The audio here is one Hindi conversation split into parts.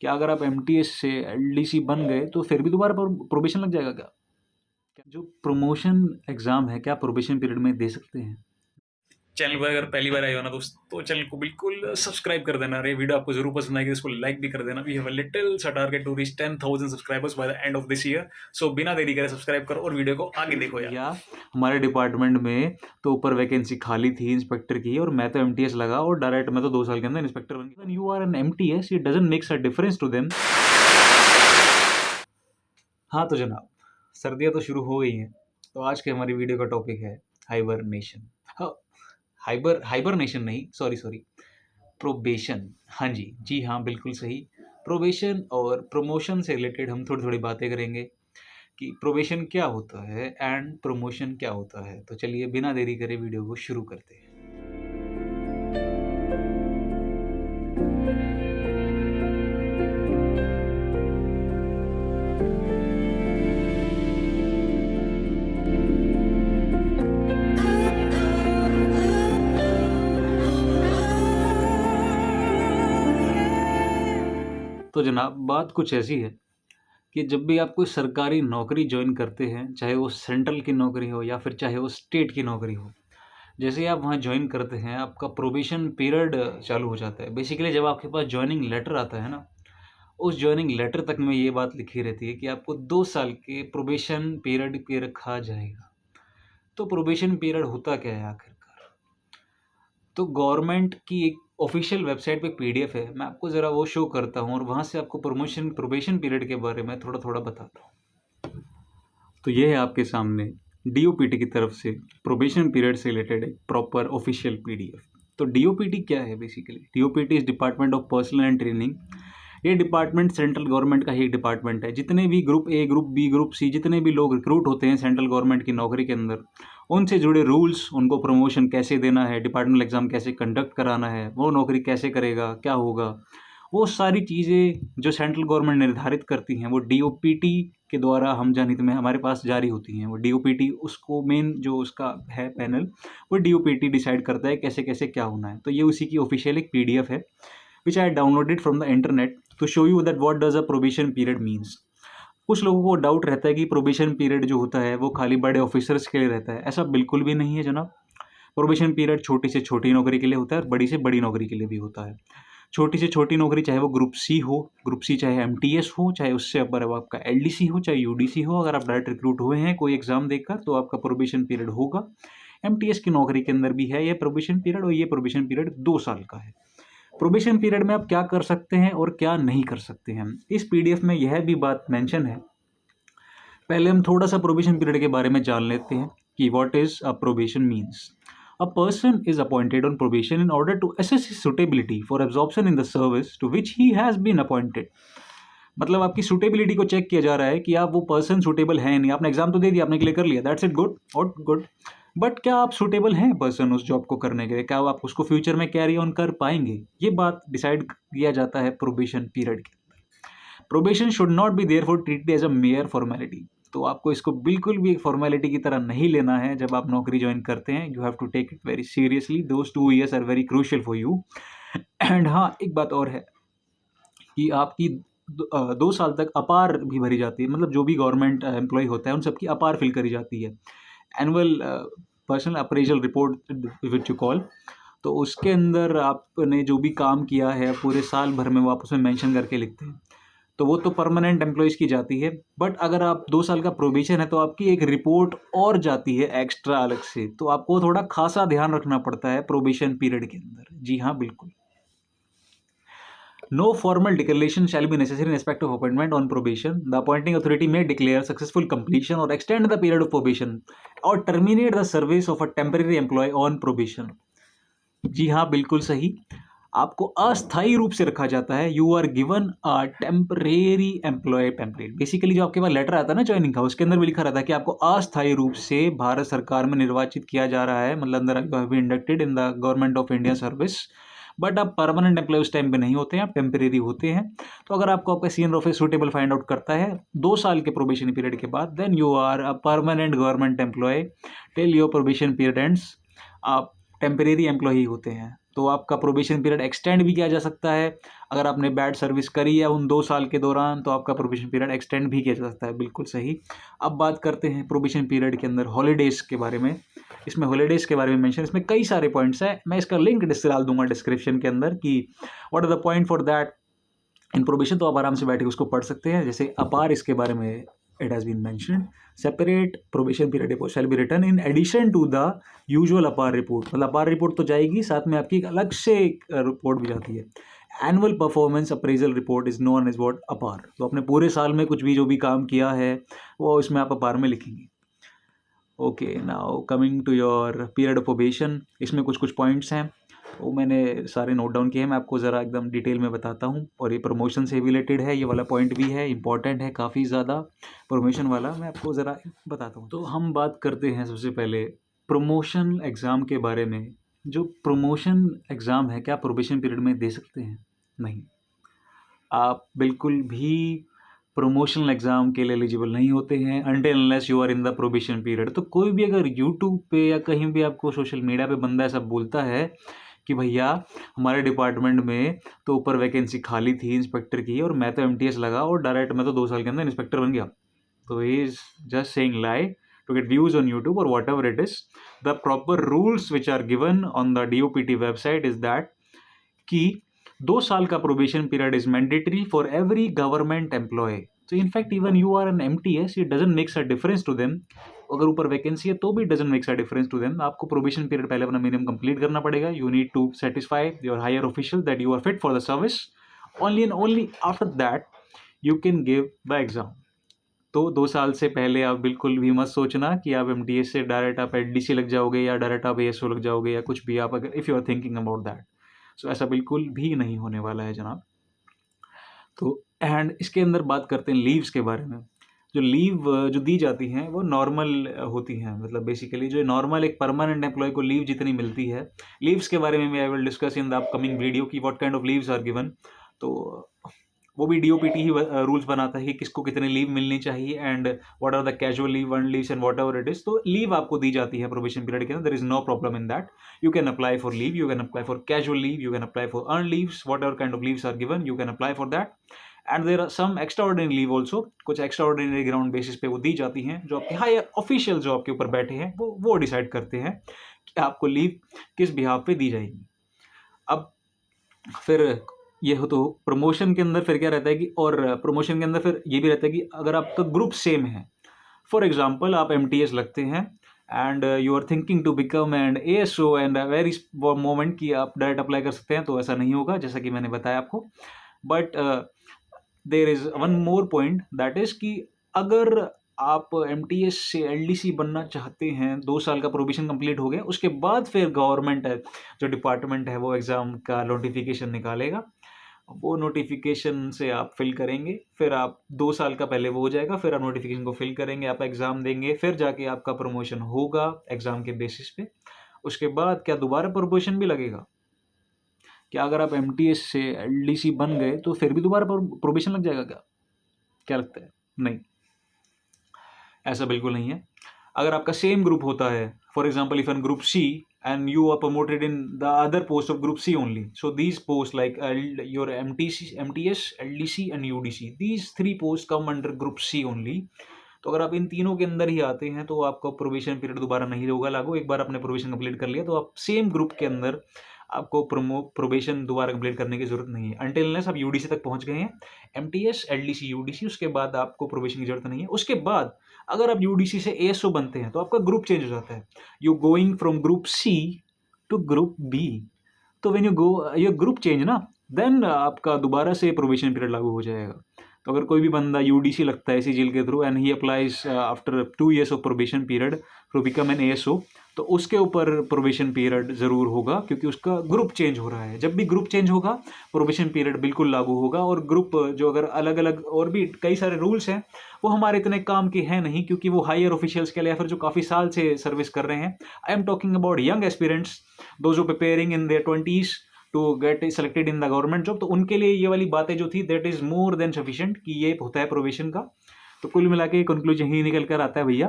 क्या अगर आप एमटीएस से एलडीसी बन गए तो फिर भी दोबारा प्रोबेशन लग जाएगा क्या? जो प्रमोशन एग्ज़ाम है क्या प्रोबेशन पीरियड में दे सकते हैं? चैनल पर अगर पहली बार आए हो ना दोस्त तो चैनल को बिल्कुल सब्सक्राइब कर देना। अरे वीडियो आपको जरूर पसंद आएगी, इसको लाइक भी कर देना। वी हैव अ लिटिल सा target to reach 10,000 subscribers by the end of this year. So बिना देरी करे सब्सक्राइब करो और वीडियो को आगे देखो यार। हमारे डिपार्टमेंट में तो ऊपर वैकेंसी खाली थी इंस्पेक्टर की, और मैं तो एमटीएस लगा और डायरेक्ट मैं तो 2 साल के अंदर इंस्पेक्टर बन गया। You are an MTS, it doesn't makes a difference to them. हाँ तो जनाब, सर्दियाँ तो शुरू हो गई हैं, तो आज के हमारी वीडियो का टॉपिक है हाइबरनेशन। हाँ, हाइबरनेशन नहीं, सॉरी, प्रोबेशन। हाँ जी, जी हाँ, बिल्कुल सही। प्रोबेशन और प्रमोशन से रिलेटेड हम थोड़ी-थोड़ी बातें करेंगे कि प्रोबेशन क्या होता है एंड प्रमोशन क्या होता है। तो चलिए बिना देरी करे वीडियो को शुरू करते हैं। तो जनाब बात कुछ ऐसी है कि जब भी आप कोई सरकारी नौकरी जॉइन करते हैं, चाहे वो सेंट्रल की नौकरी हो या फिर चाहे वो स्टेट की नौकरी हो, जैसे ही आप वहाँ जॉइन करते हैं, आपका प्रोबेशन पीरियड चालू हो जाता है। बेसिकली जब आपके पास जॉइनिंग लेटर आता है ना, उस जॉइनिंग लेटर तक में ये बात लिखी रहती है कि आपको 2 साल के प्रोबेशन पीरियड पे रखा जाएगा। तो प्रोबेशन पीरियड होता क्या है आखिरकार? तो गवर्नमेंट की एक ऑफ़िशियल वेबसाइट पे एक पीडीएफ है, मैं आपको ज़रा वो शो करता हूँ और वहाँ से आपको प्रोबेशन पीरियड के बारे में थोड़ा-थोड़ा बताता हूँ। तो ये है आपके सामने डीओपीटी की तरफ से प्रोबेशन पीरियड से रिलेटेड एक प्रॉपर ऑफ़िशियल पीडीएफ। तो डीओपीटी क्या है basically? DOPT is department of personnel and training. ये डिपार्टमेंट सेंट्रल गवर्नमेंट का ही डिपार्टमेंट है। जितने भी group A, group B, group C, जितने भी लोग रिक्रूट होते हैं सेंट्रल गवर्नमेंट की नौकरी के अंदर, उनसे जुड़े रूल्स, उनको प्रमोशन कैसे देना है, डिपार्टमेंटल एग्ज़ाम कैसे कंडक्ट कराना है, वो नौकरी कैसे करेगा, क्या होगा, वो सारी चीज़ें जो सेंट्रल गवर्नमेंट निर्धारित करती हैं, वो डीओपीटी के द्वारा हम जनहित में हमारे पास जारी होती हैं। वो डीओपीटी उसको मेन जो उसका है पैनल, वो डीओपीटी डिसाइड करता है कैसे-कैसे क्या होना है। तो ये उसी की ऑफ़िशियल एक पीडीएफ है, which I downloaded from the internet to show you that what does a probation period means। कुछ लोगों को डाउट रहता है कि प्रोबेशन पीरियड जो होता है वो खाली बड़े ऑफिसर्स के लिए रहता है। ऐसा बिल्कुल भी नहीं है जनाब। प्रोबेशन पीरियड छोटी से छोटी नौकरी के लिए होता है और बड़ी से बड़ी नौकरी के लिए भी होता है। छोटी से छोटी नौकरी चाहे वो ग्रुप सी हो, ग्रुप सी चाहे एमटीएस हो, चाहे उससे अपर अब आपका एलडीसी हो, चाहे यूडीसी हो, अगर आप डायरेक्ट रिक्रूट हुए हैं कोई एग्ज़ाम देकर तो आपका प्रोबेशन पीरियड होगा। एमटीएस की नौकरी के अंदर भी है ये प्रोबेशन पीरियड, और ये प्रोबेशन पीरियड 2 साल का है। प्रोबेशन पीरियड में आप क्या कर सकते हैं और क्या नहीं कर सकते हैं, इस पीडीएफ में यह भी बात मेंशन है। पहले हम थोड़ा सा प्रोबेशन पीरियड के बारे में जान लेते हैं कि what is a probation means. A person is appointed on probation in order to assess his suitability for absorption in the service to which he has been appointed. मतलब आपकी सुटेबिलिटी को चेक किया जा रहा है कि आप वो पर्सन सुटेबल हैं नहीं। आपने एग्जाम तो दे दिया, आपने क्लियर कर लिया, दैट्स इट, गुड और गुड, बट क्या आप सुटेबल हैं पर्सन उस जॉब को करने के लिए? क्या आप उसको फ्यूचर में कैरी ऑन कर पाएंगे? ये बात डिसाइड किया जाता है प्रोबेशन पीरियड के अंदर। Probation should not be there for treated as a mere formality. तो आपको इसको बिल्कुल भी एक फॉर्मेलिटी की तरह नहीं लेना है जब आप नौकरी ज्वाइन करते हैं। You have to take it very seriously, those 2 years are very crucial for you. And हाँ, एक बात और है कि आपकी 2 साल तक अपार भी भरी जाती है। मतलब जो भी गवर्नमेंट एम्प्लॉय होता है उन सबकी अपार फिल करी जाती है। Annual personal appraisal report which you call. तो उसके अंदर आपने जो भी काम किया है पूरे साल भर में वो आप उसमें मेंशन करके लिखते हैं। तो वो तो परमानेंट एम्प्लॉइज़ की जाती है, बट अगर आप 2 साल का प्रोबेशन है तो आपकी एक रिपोर्ट और जाती है एक्स्ट्रा अलग से। तो आपको थोड़ा खासा ध्यान रखना पड़ता है प्रोबेशन पीरियड के अंदर। जी हाँ, बिल्कुल। No formal declaration shall be necessary in respect of appointment on probation. The appointing authority may declare successful completion or extend the period of probation or terminate the service of a temporary employee on probation। जी हाँ, बिल्कुल सही। आपको अस्थायी रूप से रखा जाता है। You are given a temporary employ pamphlet. Basically जो आपके पास लेटर आता है ना ज्वाइनिंग का, उसके अंदर भी लिखा रहता है कि आपको अस्थायी रूप से भारत सरकार में निर्वाचित किया जा रहा है। मतलब अंदर you have been inducted in the government of India service, but आप परमानेंट एम्प्लॉय उस टाइम पे नहीं होते हैं, आप टेम्परेरी होते हैं। तो अगर आपको आपका senior office suitable find out करता है 2 साल के प्रोबेशन पीरियड के बाद, then you are a permanent government employ till your probation period ends. आप टेम्परेरी एम्प्लॉय होते हैं। तो आपका प्रोबेशन पीरियड एक्सटेंड भी किया जा सकता है। अगर आपने बैड सर्विस करी है उन 2 साल के दौरान तो आपका प्रोबेशन पीरियड एक्सटेंड भी किया जा सकता है, बिल्कुल सही। अब बात करते हैं प्रोबेशन पीरियड के अंदर हॉलीडेज़ के बारे में। इसमें हॉलीडेज़ के बारे में मेंशन, इसमें कई सारे पॉइंट्स हैं, मैं इसका लिंक डाल दूंगा डिस्क्रिप्शन के अंदर कि what are the point for that in probation, तो आप आराम से बैठ के उसको पढ़ सकते हैं। जैसे अपार इसके बारे में it has been mentioned, separate probation period report shall be written in addition to the usual APAR report। मतलब APAR रिपोर्ट तो जाएगी, साथ में आपकी एक अलग से रिपोर्ट भी जाती है। Annual performance appraisal report is known as what APAR। तो आपने पूरे साल में कुछ भी जो भी काम किया है वो इसमें आप APAR में लिखेंगे। Okay, now coming to your period of probation, इसमें कुछ कुछ पॉइंट्स हैं वो मैंने सारे नोट डाउन किए हैं, मैं आपको ज़रा एकदम डिटेल में बताता हूँ। और ये प्रमोशन से रिलेटेड है, ये वाला पॉइंट भी है, इंपॉर्टेंट है काफ़ी ज़्यादा प्रमोशन वाला, मैं आपको ज़रा बताता हूँ। तो हम बात करते हैं सबसे पहले प्रमोशन एग्ज़ाम के बारे में। जो प्रमोशन एग्ज़ाम है क्या प्रोबेशन पीरियड में दे सकते हैं? नहीं, आप बिल्कुल भी प्रमोशनल एग्ज़ाम के लिए एलिजिबल नहीं होते हैं until unless you are in the probation period. तो कोई भी अगर यूट्यूब पे या कहीं भी आपको सोशल मीडिया पे बंदा ऐसा बोलता है कि भैया हमारे डिपार्टमेंट में तो ऊपर वैकेंसी खाली थी इंस्पेक्टर की और मैं तो एमटीएस लगा और डायरेक्ट मैं तो 2 साल के अंदर इंस्पेक्टर बन गया, तो he is just saying lie to get views on YouTube और whatever it is. The proper rules which are given on the DOPT website is that कि 2 साल का probation period is mandatory for every government employ. तो in fact even you are an MTS, it doesn't makes a difference to them. अगर ऊपर वैकेंसी है तो भी doesn't makes a difference to them. आपको प्रोबेशन पीरियड पहले अपना मिनिमम कंप्लीट करना पड़ेगा। You need to satisfy your higher official that you are fit for the service. Only and only after that you can give the exam. तो 2 साल से पहले आप बिल्कुल भी मत सोचना कि आप MTS से डायरेक्ट आप LDC लग जाओगे या डायरेक्ट आप ASO लग जाओगे या कुछ भी, आप अगर if you are thinking about that, so ऐसा बिल्कुल भी नहीं होने वाला है जनाब। तो एंड इसके अंदर बात करते हैं लीव्स के बारे में। जो लीव जो दी जाती हैं वो नॉर्मल होती हैं, मतलब बेसिकली जो नॉर्मल एक परमानेंट एम्प्लॉय को लीव जितनी मिलती है, लीव्स के बारे में I will discuss in the upcoming video की what kind of leaves are given. तो वो भी DOPT ही रूल्स बनाता है कि किसको कितनी लीव मिलनी चाहिए and what are the casual leave, earn leaves and whatever it is. तो लीव आपको दी जाती है प्रोबेशन पीरियड के अंदर, there is no problem in that. You can apply for leave, you can apply for casual leave, you can apply for earn leaves, whatever kind of leaves are given you can apply for that. And there are some extraordinary leave also, कुछ एक्स्ट्राऑर्डिनरी ग्राउंड बेसिस पे वो दी जाती हैं, जो आपके हायर ऑफिशियल जो आपके ऊपर बैठे हैं वो डिसाइड करते हैं कि आपको लीव किस बिहाफ पे दी जाएगी। अब फिर ये हो तो प्रमोशन के अंदर फिर क्या रहता है कि, और प्रमोशन के अंदर फिर ये भी रहता है कि अगर आपका ग्रुप सेम है, फॉर एग्जांपल आप MTS लगते हैं and you are thinking to become and ASO and very moment कि आप डायरेक्ट अप्लाई कर सकते हैं, तो ऐसा नहीं होगा जैसा कि मैंने बताया आपको। But there is one more point that is कि अगर आप MTS से LDC बनना चाहते हैं, 2 साल का प्रोबेशन कंप्लीट हो गया, उसके बाद फिर गवर्नमेंट जो डिपार्टमेंट है वो एग्ज़ाम का नोटिफिकेशन निकालेगा, वो नोटिफिकेशन से आप फिल करेंगे, फिर आप 2 साल का पहले वो हो जाएगा, फिर आप नोटिफिकेशन को फिल करेंगे, आप एग्ज़ाम देंगे, फिर जाके आपका प्रमोशन होगा एग्ज़ाम के बेसिस पे। उसके बाद क्या दोबारा प्रमोशन भी लगेगा क्या? अगर आप MTS से LDC बन गए तो फिर भी दोबारा प्रोबेशन लग जाएगा क्या? क्या लगता है? नहीं, ऐसा बिल्कुल नहीं है। अगर आपका सेम ग्रुप होता है, for example if an group C and you are promoted in the other post of group C only, so these posts like your MTS, LDC and UDC, these 3 posts come under group C only। तो अगर आप इन तीनों के अंदर ही आते हैं तो आपका प्रोबेशन पीरियड दोबारा नहीं होगा लागू। एक बार आपने प्रोबेशन कंप्लीट कर लिया तो आप सेम ग्रुप के अंदर आपको प्रोबेशन दोबारा कंप्लीट करने की जरूरत नहीं है अनटिल अनलेस आप UDC तक पहुंच गए हैं। MTS, LDC, UDC, उसके बाद आपको प्रोबेशन की जरूरत नहीं है। उसके बाद अगर आप UDC से ASO बनते हैं तो आपका ग्रुप चेंज हो जाता है, you going from group C to group B। तो when you go your group change ना, देन आपका दोबारा से प्रोबेशन पीरियड लागू हो जाएगा। तो अगर कोई भी बंदा UDC लगता है CGL के through and he applies after 2 years of probation period to become an ASO, तो उसके ऊपर प्रोबेशन पीरियड ज़रूर होगा क्योंकि उसका ग्रुप चेंज हो रहा है। जब भी ग्रुप चेंज होगा प्रोबेशन पीरियड बिल्कुल लागू होगा। और ग्रुप जो अगर अलग अलग और भी कई सारे रूल्स हैं वो हमारे इतने काम के हैं नहीं, क्योंकि वो हायर ऑफिशियल्स के लिए या फिर जो काफ़ी साल से सर्विस कर रहे हैं। I am talking about young aspirants, those who preparing in their 20s to get selected in the government job. तो उनके लिए ये वाली बातें जो थी that is more than sufficient कि ये होता है प्रोबेशन का। तो कुल मिला के कंक्लूजन ही निकल कर आता है भैया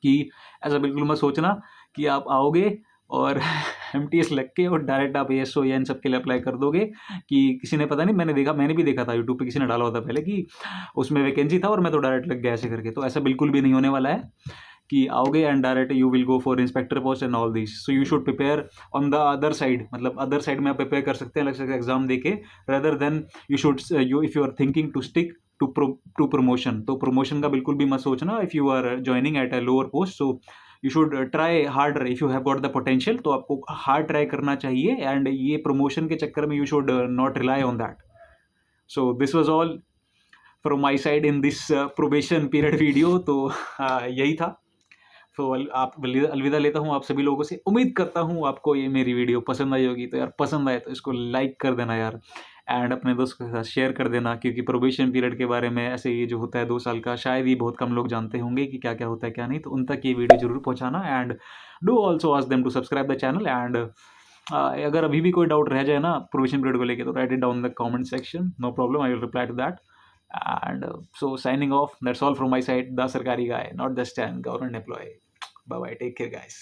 कि ऐसा बिल्कुल मत सोचना कि आप आओगे और एमटीएस लग के और डायरेक्ट आप एएसओ या इन सब के लिए अप्लाई कर दोगे कि किसी ने, पता नहीं, मैंने भी देखा था यूट्यूब पे, किसी ने डाला होता पहले कि उसमें वैकेंसी था और मैं तो डायरेक्ट लग गया ऐसे करके। तो ऐसा बिल्कुल भी नहीं होने वाला है कि आओगे and direct you will go for inspector post and all this. So you should prepare on the other side, मतलब अदर साइड में आप प्रिपेयर कर सकते हैं अलग से एग्जाम देके, rather than you should, you if you are thinking to stick to promotion, तो प्रमोशन का बिल्कुल भी मत सोचना if you are joining at a lower post. So you should try harder if you have got the potential, तो आपको हार्ड ट्राई करना चाहिए एंड ये प्रमोशन के चक्कर में you should not rely on that. So this was all from my side in this probation period video. तो यही था। तो आप अलविदा लेता हूँ आप सभी लोगों से। उम्मीद करता हूँ आपको ये मेरी वीडियो पसंद आई होगी। तो यार पसंद आए तो इसको लाइक कर देना यार, एंड अपने दोस्तों के साथ शेयर कर देना, क्योंकि प्रोबेशन पीरियड के बारे में ऐसे ये जो होता है 2 साल का, शायद ही बहुत कम लोग जानते होंगे कि क्या क्या होता है क्या नहीं। तो उन तक ये वीडियो जरूर पहुँचाना and do also ask them to subscribe the channel. And अगर अभी भी कोई डाउट रह जाए ना प्रोबेशन पीरियड को लेके, तो write it down the comment section, no problem, I will reply to that. And so signing off, that's all from my side, the Sarkari guy, not just an government employee. Bye bye, take care guys.